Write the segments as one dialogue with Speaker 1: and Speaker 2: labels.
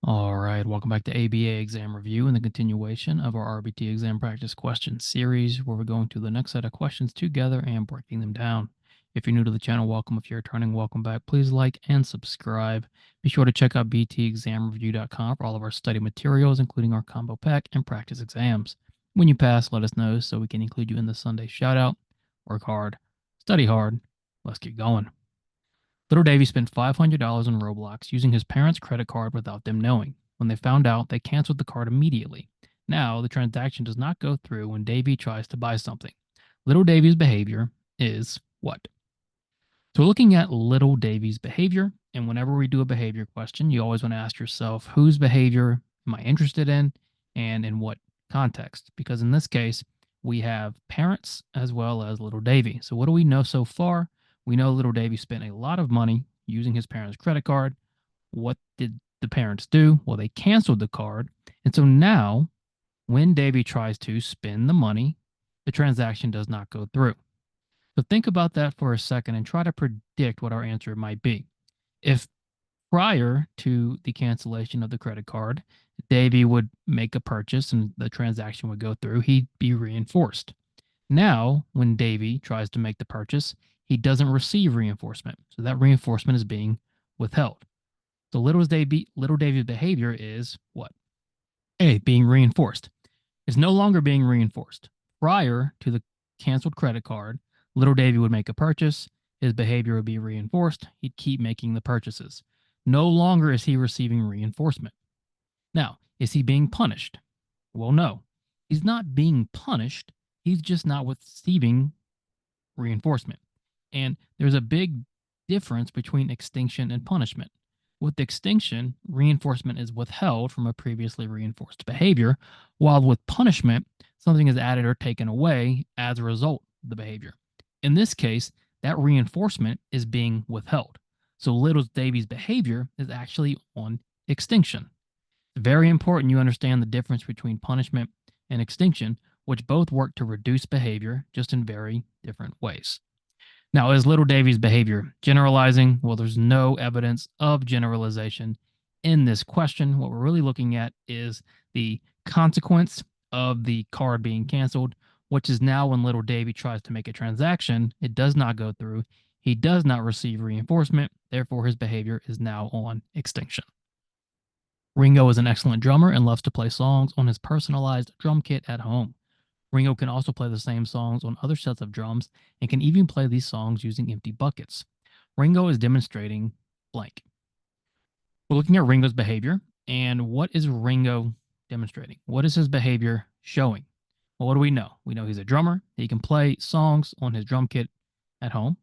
Speaker 1: All right, welcome back to ABA exam review and the continuation of our RBT exam practice question series, where we're going through the next set of questions together and breaking them down. If you're new to the channel, welcome. If you're returning, welcome back. Please like and subscribe. Be sure to check out btexamreview.com for all of our study materials, including our combo pack and practice exams. When you pass, let us know so we can include you in the Sunday shout out. Work hard, study hard. Let's get going. Little Davy spent $500 on Roblox using his parents' credit card without them knowing. When they found out, they canceled the card immediately. Now, the transaction does not go through when Davy tries to buy something. Little Davy's behavior is what? So, we're looking at Little Davy's behavior, and whenever we do a behavior question, you always want to ask yourself, whose behavior am I interested in and in what context? Because in this case, we have parents as well as Little Davy. So, what do we know so far? We know Little Davy spent a lot of money using his parents' credit card. What did the parents do? Well, they canceled the card. And so now, when Davy tries to spend the money, the transaction does not go through. So think about that for a second and try to predict what our answer might be. If prior to the cancellation of the credit card, Davy would make a purchase and the transaction would go through, he'd be reinforced. Now, when Davy tries to make the purchase, he doesn't receive reinforcement. So that reinforcement is being withheld. So little Davy's behavior is what? A, being reinforced. It's no longer being reinforced. Prior to the canceled credit card, little Davy would make a purchase. His behavior would be reinforced. He'd keep making the purchases. No longer is he receiving reinforcement. Now, is he being punished? Well, no. He's not being punished. He's just not receiving reinforcement. And there's a big difference between extinction and punishment. With extinction, reinforcement is withheld from a previously reinforced behavior, while with punishment, something is added or taken away as a result of the behavior. In this case, that reinforcement is being withheld. So little Davy's behavior is actually on extinction. It's very important you understand the difference between punishment and extinction, which both work to reduce behavior, just in very different ways. Now, is little Davy's behavior generalizing? Well, there's no evidence of generalization in this question. What we're really looking at is the consequence of the card being canceled, which is now when little Davy tries to make a transaction, it does not go through. He does not receive reinforcement. Therefore, his behavior is now on extinction. Ringo is an excellent drummer and loves to play songs on his personalized drum kit at home. Ringo can also play the same songs on other sets of drums and can even play these songs using empty buckets. Ringo is demonstrating blank. We're looking at Ringo's behavior, and what is Ringo demonstrating? What is his behavior showing? Well, what do we know? We know he's a drummer. He can play songs on his drum kit at home.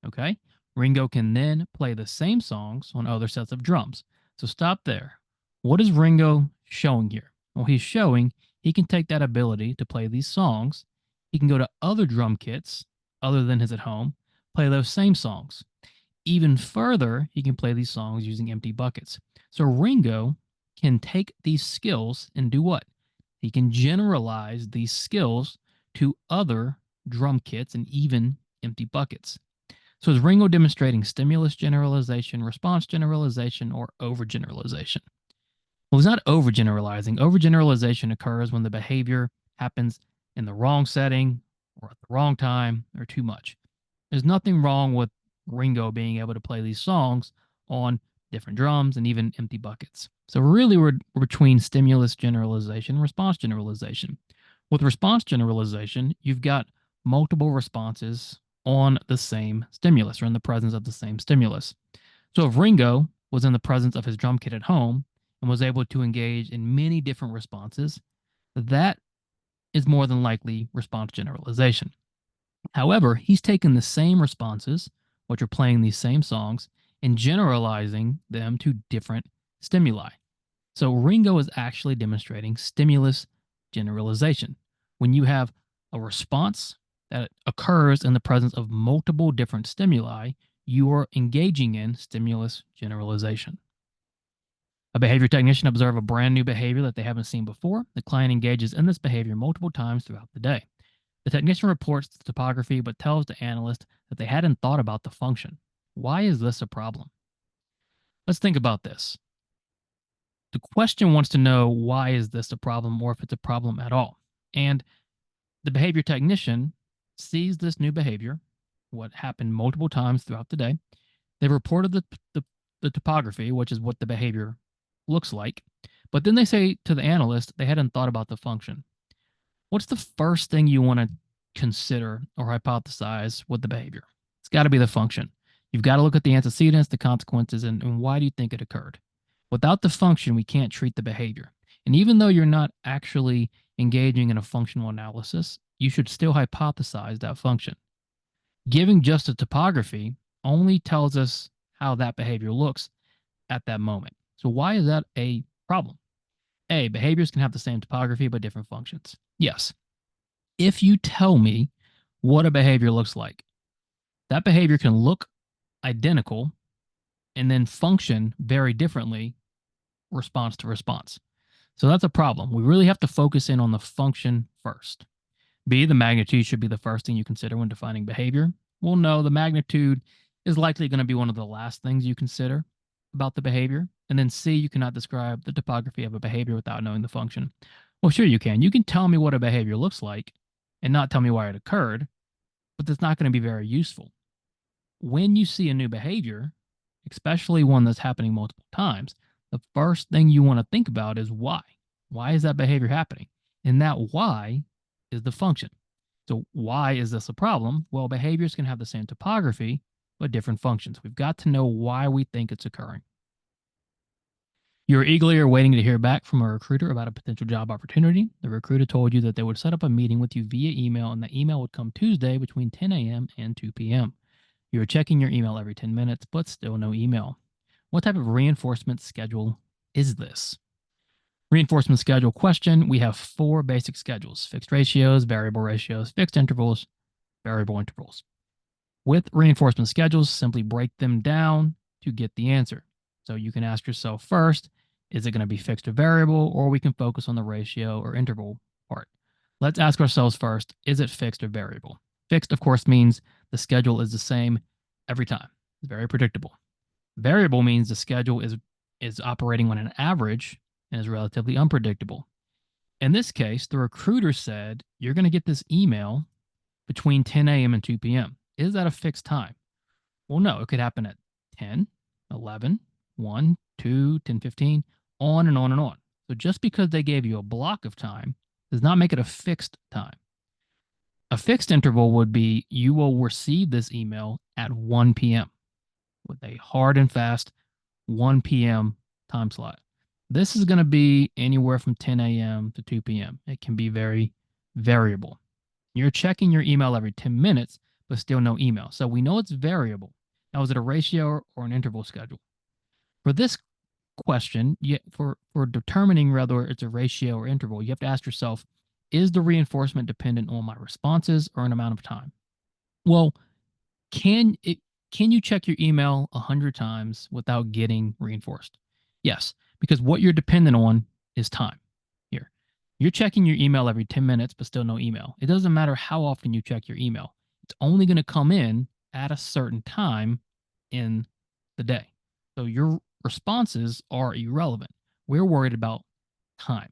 Speaker 1: Okay. Ringo can then play the same songs on other sets of drums. So stop there. What is Ringo showing here? Well, he's showing he can take that ability to play these songs. He can go to other drum kits other than his at home, play those same songs. Even further, he can play these songs using empty buckets. So Ringo can take these skills and do what? He can generalize these skills to other drum kits and even empty buckets. So is Ringo demonstrating stimulus generalization, response generalization, or overgeneralization? Well, he's not overgeneralizing. Overgeneralization occurs when the behavior happens in the wrong setting or at the wrong time or too much. There's nothing wrong with Ringo being able to play these songs on different drums and even empty buckets. So really we're between stimulus generalization and response generalization. With response generalization, you've got multiple responses on the same stimulus or in the presence of the same stimulus. So if Ringo was in the presence of his drum kit at home and was able to engage in many different responses, that is more than likely response generalization. However, he's taken the same responses, which are playing these same songs, and generalizing them to different stimuli. So Ringo is actually demonstrating stimulus generalization. When you have a response that occurs in the presence of multiple different stimuli, you are engaging in stimulus generalization. A behavior technician observes a brand new behavior that they haven't seen before. The client engages in this behavior multiple times throughout the day. The technician reports to topography but tells the analyst that they hadn't thought about the function. Why is this a problem? Let's think about this. The question wants to know, why is this a problem, or if it's a problem at all. And the behavior technician sees this new behavior, what happened multiple times throughout the day. They reported the topography, which is what the behavior looks like. But then they say to the analyst they hadn't thought about the function. What's the first thing you want to consider or hypothesize with the behavior? It's got to be the function. You've got to look at the antecedents, the consequences, and why do you think it occurred? Without the function, we can't treat the behavior. And even though you're not actually engaging in a functional analysis, you should still hypothesize that function. Giving just a topography only tells us how that behavior looks at that moment. So why is that a problem? A, behaviors can have the same topography but different functions. Yes. If you tell me what a behavior looks like, that behavior can look identical and then function very differently response to response. So that's a problem. We really have to focus in on the function first. B, the magnitude should be the first thing you consider when defining behavior. Well, no, the magnitude is likely going to be one of the last things you consider about the behavior. And then C, you cannot describe the topography of a behavior without knowing the function. Well, sure you can. You can tell me what a behavior looks like and not tell me why it occurred, but that's not going to be very useful. When you see a new behavior, especially one that's happening multiple times, the first thing you want to think about is why. Why is that behavior happening? And that why is the function. So why is this a problem? Well, behaviors can have the same topography, but different functions. We've got to know why we think it's occurring. You're eagerly waiting to hear back from a recruiter about a potential job opportunity. The recruiter told you that they would set up a meeting with you via email, and the email would come Tuesday between 10 a.m. and 2 p.m. You're checking your email every 10 minutes, but still no email. What type of reinforcement schedule is this? Reinforcement schedule question. We have 4 basic schedules: fixed ratios, variable ratios, fixed intervals, variable intervals. With reinforcement schedules, simply break them down to get the answer. So you can ask yourself first, is it going to be fixed or variable, or we can focus on the ratio or interval part. Let's ask ourselves first, is it fixed or variable? Fixed, of course, means the schedule is the same every time. It's very predictable. Variable means the schedule is operating on an average and is relatively unpredictable. In this case, the recruiter said you're going to get this email between 10 a.m. and 2 p.m. Is that a fixed time? Well, no, it could happen at 10, 11, 1, 2, 10:15, on and on and on. So just because they gave you a block of time does not make it a fixed time. A fixed interval would be you will receive this email at 1 p.m. with a hard and fast 1 p.m. time slot. This is going to be anywhere from 10 a.m. to 2 p.m. It can be very variable. You're checking your email every 10 minutes, but still no email. So we know it's variable. Now, is it a ratio or an interval schedule? For this question, for determining whether it's a ratio or interval, you have to ask yourself, is the reinforcement dependent on my responses or an amount of time? Well, can you check your email 100 times without getting reinforced? Yes, because what you're dependent on is time. Here, you're checking your email every 10 minutes, but still no email. It doesn't matter how often you check your email. It's only going to come in at a certain time in the day. So your responses are irrelevant. We're worried about time.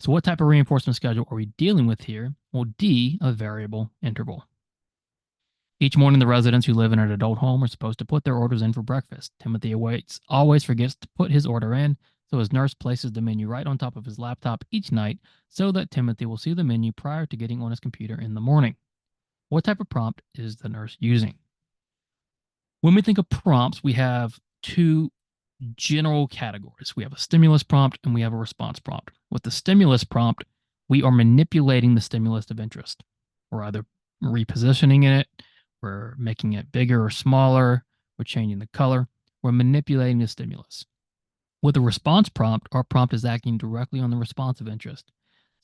Speaker 1: So what type of reinforcement schedule are we dealing with here? Well, D, a variable interval. Each morning, the residents who live in an adult home are supposed to put their orders in for breakfast. Timothy always forgets to put his order in, so his nurse places the menu right on top of his laptop each night so that Timothy will see the menu prior to getting on his computer in the morning. What type of prompt is the nurse using? When we think of prompts, we have 2 general categories. We have a stimulus prompt and we have a response prompt. With the stimulus prompt, we are manipulating the stimulus of interest. We're either repositioning it, we're making it bigger or smaller, we're changing the color, we're manipulating the stimulus. With a response prompt, our prompt is acting directly on the response of interest.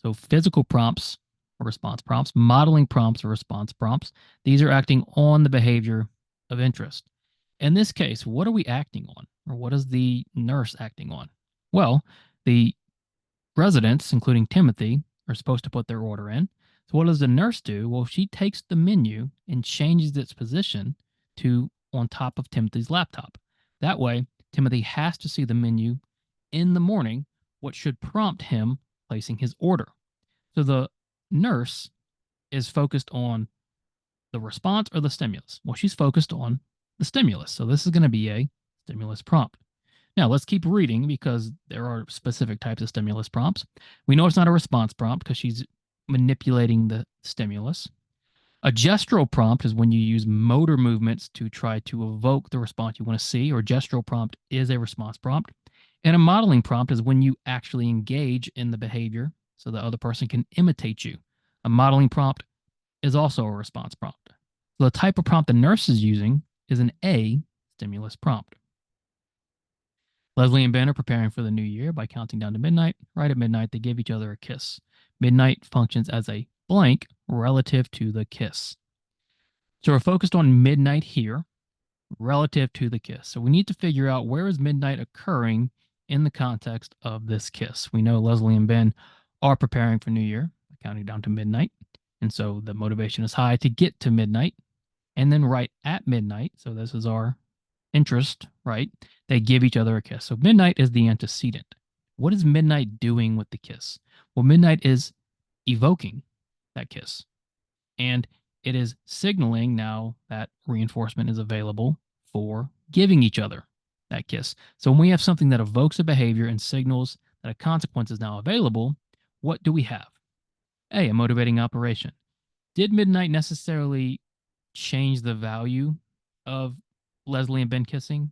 Speaker 1: So physical prompts are response prompts, modeling prompts are response prompts. These are acting on the behavior of interest. In this case, what are we acting on? Or what is the nurse acting on? Well, the residents, including Timothy, are supposed to put their order in. So what does the nurse do? Well, she takes the menu and changes its position to on top of Timothy's laptop. That way, Timothy has to see the menu in the morning, what should prompt him placing his order. So the nurse is focused on the response or the stimulus. Well, she's focused on the stimulus. So this is going to be a stimulus prompt. Now, let's keep reading because there are specific types of stimulus prompts. We know it's not a response prompt because she's manipulating the stimulus. A gestural prompt is when you use motor movements to try to evoke the response you want to see, or gestural prompt is a response prompt. And a modeling prompt is when you actually engage in the behavior so the other person can imitate you. A modeling prompt is also a response prompt. So the type of prompt the nurse is using is an A stimulus prompt. Leslie and Ben are preparing for the new year by counting down to midnight. Right at midnight, they give each other a kiss. Midnight functions as a blank relative to the kiss. So we're focused on midnight here relative to the kiss. So we need to figure out where is midnight occurring in the context of this kiss. We know Leslie and Ben are preparing for New Year, counting down to midnight. And so the motivation is high to get to midnight. And then right at midnight, so this is our interest, right? They give each other a kiss. So midnight is the antecedent. What is midnight doing with the kiss? Well, midnight is evoking that kiss. And it is signaling now that reinforcement is available for giving each other that kiss. So when we have something that evokes a behavior and signals that a consequence is now available, what do we have? A motivating operation. Did midnight necessarily change the value of Leslie and Ben kissing?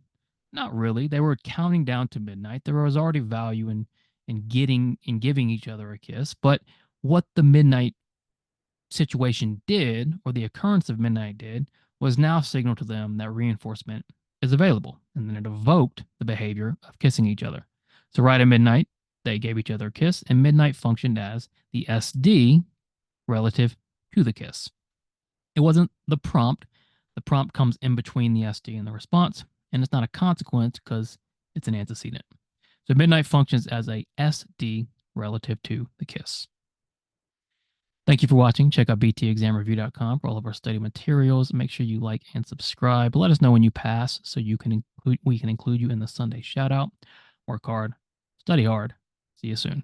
Speaker 1: Not really. They were counting down to midnight. There was already value in giving each other a kiss, but what the midnight situation did, or the occurrence of midnight did, was now signal to them that reinforcement is available, and then it evoked the behavior of kissing each other. So right at midnight, they gave each other a kiss, and midnight functioned as the SD relative to the kiss. It wasn't the prompt. The prompt comes in between the SD and the response, and it's not a consequence because it's an antecedent. So midnight functions as a SD relative to the kiss. Thank you for watching. Check out btexamreview.com for all of our study materials. Make sure you like and subscribe. Let us know when you pass so we can include you in the Sunday shout out. Work hard, study hard. See you soon.